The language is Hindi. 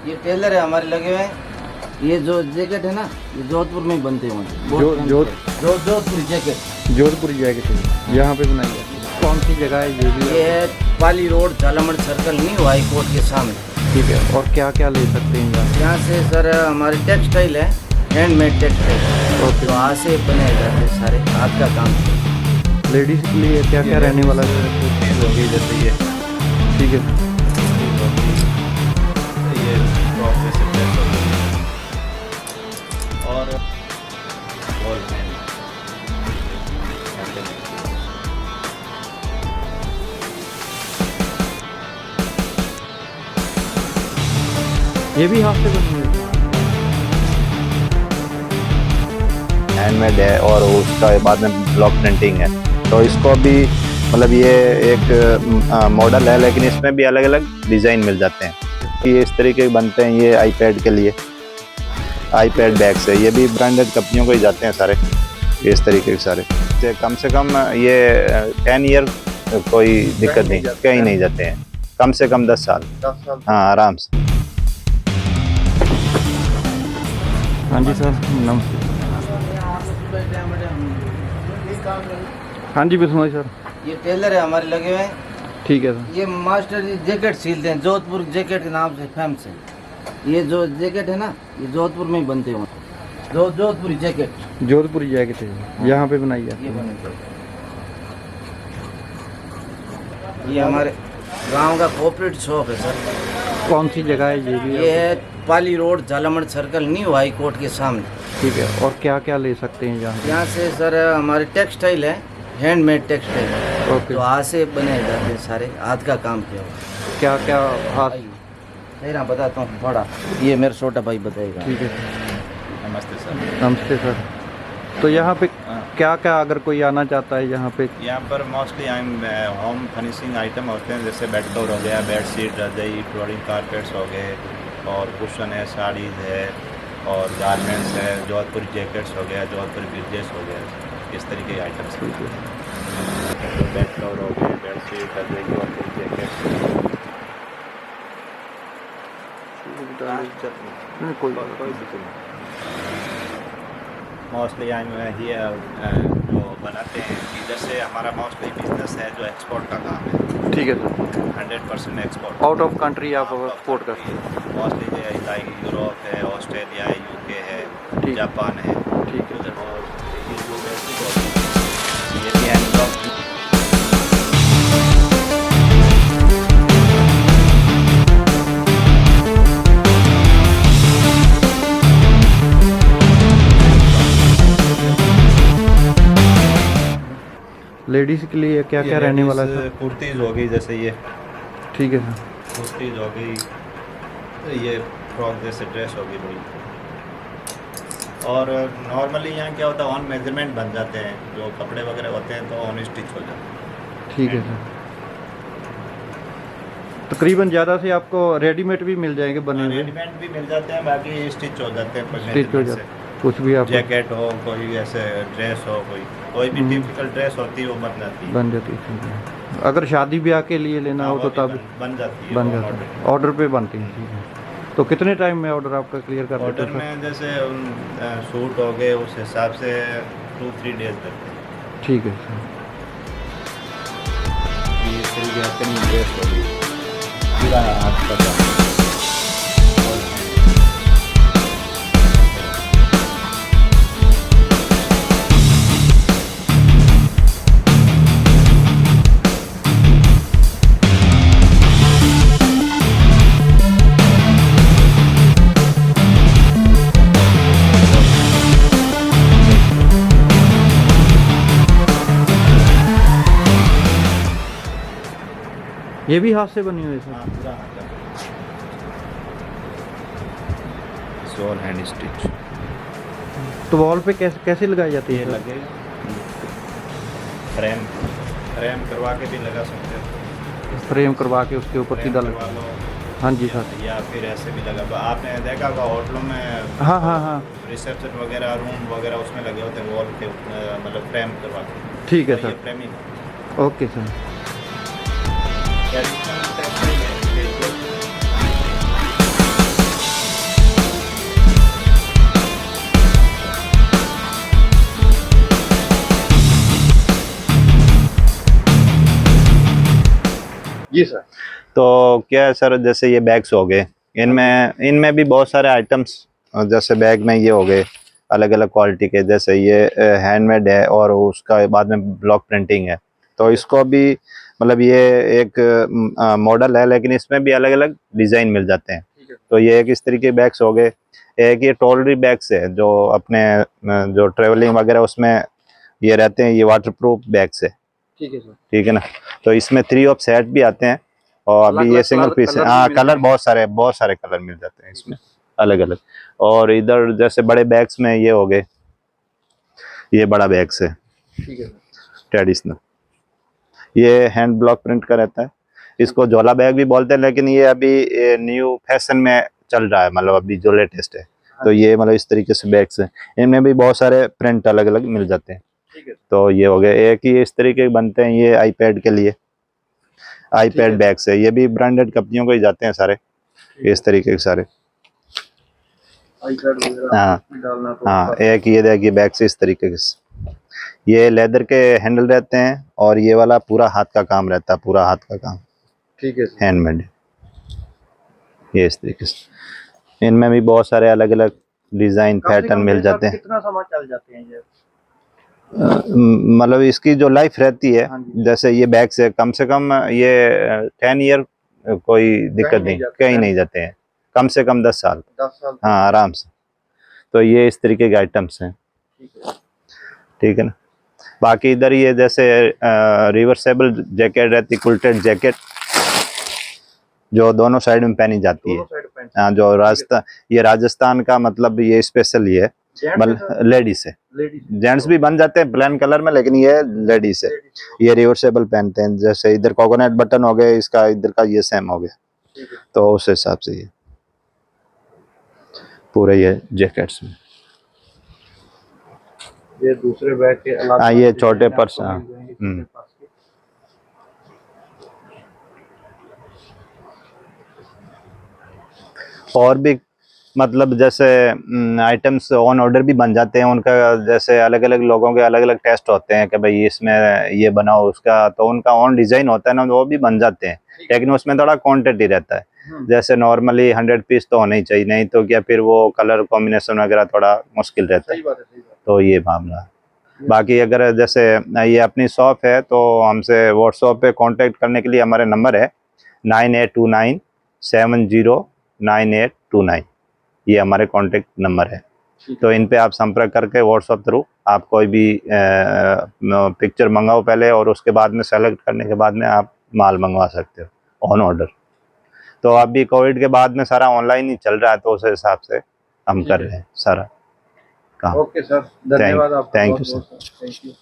ये टेलर है हमारे लगे हुए हैं। ये जो जैकेट है ना, ये जोधपुर में ही बनते हैं। जोधपुरी जैकेट, जोधपुरी जैकेट है, यहाँ पे बनाई जाती है। कौन सी जगह है ये भी? ये है Pali road, Jhalamand circle, new high court के सामने। ठीक है। और क्या क्या ले सकते हैं यहाँ? यहाँ से सर हमारे टेक्सटाइल है, हैंडमेड टेक्सटाइल। ओके। तो हाथ से बनाए जाते हैं, सारे हाथ का काम। लेडीज़ के लिए क्या क्या रहने वाला है? होगी जैसे ये, ठीक है। ये फ्रॉक जैसे ड्रेस होगी और वॉल पेन। ये भी हाथ से बनी हुई है? हैंडमेड है और उसका बाद में ब्लॉक प्रिंटिंग है। तो इसको भी मतलब ये एक मॉडल है, लेकिन इसमें भी अलग अलग डिज़ाइन मिल जाते हैं। ये इस तरीके के बनते हैं। ये आईपैड के लिए, आईपैड बैग्स है। ये भी ब्रांडेड कंपनियों को ही जाते हैं सारे, इस तरीके के सारे। कम से कम ये 10 ईयर कोई दिक्कत नहीं, कहीं नहीं जाते हैं। कम से कम 10 साल। हाँ, आराम से। हाँ जी सर, नमस्ते। हाँ जी बिस्मिल्लाह सर। ये टेलर है हमारे लगे हुए हैं। ठीक है सर। ये मास्टर जी जैकेट सिलते हैं, जोधपुर जैकेट के नाम से फेमस है। ये जो जैकेट है ना, ये जोधपुर में ही बनते हैं। जोधपुरी जैकेट, जोधपुरी जैकेट है, यहाँ पे बनाई जाती ये है। बने। ये हमारे गांव का कोऑपरेटिव शॉप है सर। कौन सी जगह है ये भी? ये है Pali road, Jhalamand circle, new high court के सामने। ठीक है। और क्या क्या ले सकते हैं यहाँ? यहाँ से सर हमारे टेक्सटाइल है, हैंडमेड टेक्सटाइल। ओके। तो हाथ से बनाए जाते हैं, सारे हाथ का काम किया हुआ। क्या क्या हाथ? तेरा बताता हूँ बड़ा, ये मेरा छोटा भाई बताएगा। ठीक है। नमस्ते सर। नमस्ते सर। तो यहाँ पे क्या क्या अगर कोई आना चाहता है यहाँ पे? यहाँ पर मोस्टली होम फर्निशिंग आइटम होते हैं, जैसे बेड कवर हो गया, बेड शीट, रजाई, फ्लोरिंग कारपेट्स हो गए, और कुशन है, साड़ीज़ है, और गारमेंट्स है, जोधपुरी जैकेट्स हो गया, जोधपुरी ब्रिजेस हो गया, इस तरीके के आइटम्स। बेड कवर हो गए, बेड शीट, रजाई, जोधपुरी जैकेट्स। कोई मोस्टली ये जो बनाते हैं, इधर से हमारा मोस्टली बिजनेस है जो एक्सपोर्ट का काम है। ठीक है sir. 100% export. Out of country आप एक्सपोर्ट करते हैं? मोस्टली लाइक यूरोप है, ऑस्ट्रेलिया है, यूके है, ठीक। जापान है। ठीक है। उधर और ये भी हैंड ब्लॉक। लेडीज़ के लिए क्या क्या रहने वाला है? कुर्तीज़ हो गई जैसे ये, ठीक है सर। कुर्तीज़ हो गई, ये फ्रॉक जैसे ड्रेस हो गई बड़ी। और नॉर्मली यहाँ क्या होता है, ऑन मेजरमेंट बन जाते हैं, जो कपड़े वगैरह होते हैं तो ऑन स्टिच हो जाते हैं। ठीक है सर। तकरीबन ज़्यादा से आपको रेडीमेड भी मिल जाएंगे बने हुए? रेडीमेड भी मिल जाते हैं, बाकी स्टिच हो जाते हैं। स्टिच हो जाते, कुछ भी आप जैकेट हो, कोई ऐसे ड्रेस हो, कोई भी टिपिकल ड्रेस होती है वो बन जाती है। बन जाती है। अगर शादी ब्याह के लिए लेना हो तो तब बन जाती है, बन जाता है, ऑर्डर पे बनती है। ठीक है। तो कितने टाइम में ऑर्डर आपका क्लियर कर देते ऑर्डर हैं? में जैसे सूट हो गए, उस हिसाब से 2-3 डेज लगते हैं। ठीक है सर। ये इस तरीके की ड्रेस हो गई, पूरा हाथ का काम। ये भी हाथ से बनी हुई है सर? हाँ, पूरा हाथ का। All hand stitch. तो वॉल पे कैसे कैसे लगाई जाती ये है? लगेगा फ्रेम करवा के भी लगा सकते हैं, फ्रेम करवा के उसके ऊपर सीधा करवा लगा। लो। हाँ जी सर। या फिर ऐसे भी लगा, आपने देखा होगा होटलों में, हाँ हाँ हाँ। रिसेप्शन वगैरह, रूम वगैरह उसमें लगे होते हैं वॉल के, मतलब फ्रेम करवा के। ठीक है तो ये सर। Framing okay sir. जी सर। तो क्या है सर, जैसे ये बैग्स हो गए, इनमें इनमें भी बहुत सारे आइटम्स, जैसे बैग में ये हो गए अलग अलग क्वालिटी के, जैसे ये हैंडमेड है और उसका बाद में ब्लॉक प्रिंटिंग है। तो इसको भी मतलब ये एक मॉडल है, लेकिन इसमें भी अलग अलग डिज़ाइन मिल जाते हैं। तो ये एक इस तरीके के बैग्स हो गए। एक ये टॉलरी बैग्स है जो अपने जो ट्रेवलिंग वगैरह उसमें ये रहते हैं, ये वाटरप्रूफ बैग्स है। ठीक है सर। ठीक है ना। तो इसमें 3 ऑफ सेट भी आते हैं और अभी ये अलग-अलग सिंगल कलर- पीस है। कलर भी हाँ, मिलते कलर हैं। बहुत सारे कलर मिल जाते हैं इसमें अलग अलग। और इधर जैसे बड़े बैग्स में ये हो गए, ये बड़ा बैग्स है ठीक है सर। ट्रेडिशनल, ये हैंड ब्लॉक प्रिंट का रहता है। इसको झोला बैग भी बोलते हैं, लेकिन ये अभी न्यू फैशन में चल रहा है, मतलब अभी जो लेटेस्ट है। तो ये मतलब इस तरीके से बैग्स हैं, इनमें भी बहुत सारे प्रिंट अलग अलग मिल जाते हैं। ठीक है। तो ये हो गए, एक ही इस तरीके के बनते हैं ये आईपैड के लिए, आईपैड बैग्स है। ये भी ब्रांडेड कंपनियों को ही जाते हैं सारे, इस तरीके के सारे। आईपैड वगैरह हाँ में डालना तो हाँ, एक ये देखिए बैग्स इस तरीके के, ये लेदर के हैंडल रहते हैं और ये वाला पूरा हाथ का काम रहता है, पूरा हाथ का काम, ठीक है सर। हैंडमेड। ये इस तरीके से इनमें भी बहुत सारे अलग अलग डिजाइन कम से पैटर्न कम मिल ये जाते सब हैं। कितना समय चल जाते हैं ये? मतलब इसकी जो लाइफ रहती है, हाँ जी। जैसे ये बैग से कम ये 10 ईयर कोई दिक्कत नहीं, कहीं नहीं जाते हैं, कम से कम 10 साल। 10 साल। हाँ, आराम से। तो ये इस तरीके के आइटम्स हैं। ठीक है। ठीक है ना। बाकी इधर ये जैसे रिवर्सेबल जैकेट रहती, कुल्टेड जैकेट, जो दोनों साइड में पहनी जाती है। दोनों साइड पैंट। हाँ, जो राजस्थान, ये राजस्थान का मतलब ये स्पेशल ये है, लेडीज है। लेडीज जेंट्स भी बन जाते हैं प्लेन कलर में, लेकिन ये लेडीज है। ये रिवर्सेबल पहनते हैं, जैसे इधर कोकोनट बटन हो गए, इसका इधर का ये सेम हो गया। तो उस हिसाब से ये पूरे ये जैकेट्स में। ये दूसरे बैग के अलग। हाँ, ये छोटे पर्स। हाँ। और भी मतलब जैसे आइटम्स ऑन ऑर्डर भी बन जाते हैं उनका, जैसे अलग अलग लोगों के अलग अलग टेस्ट होते हैं कि भाई इसमें ये बनाओ उसका, तो उनका ऑन डिजाइन होता है ना, वो भी बन जाते हैं, लेकिन उसमें थोड़ा क्वांटिटी रहता है। जैसे नॉर्मली 100 पीस तो होने ही चाहिए, नहीं तो क्या फिर वो कलर कॉम्बिनेशन वगैरह थोड़ा मुश्किल रहता है। तो ये मामला है। बाकी अगर जैसे ये अपनी शॉप है, तो हमसे व्हाट्सएप पे कांटेक्ट करने के लिए हमारे नंबर है 9829709829, ये हमारे कांटेक्ट नंबर है। तो इन पे आप संपर्क करके व्हाट्सएप थ्रू आप कोई भी पिक्चर मंगाओ पहले, और उसके बाद में सेलेक्ट करने के बाद में आप माल मंगवा सकते हो ऑन ऑर्डर। तो अभी कोविड के बाद में सारा ऑनलाइन ही चल रहा है, तो उस हिसाब से हम कर रहे हैं सारा काम। ओके सर, धन्यवाद आपका। Thank you sir. Thank you.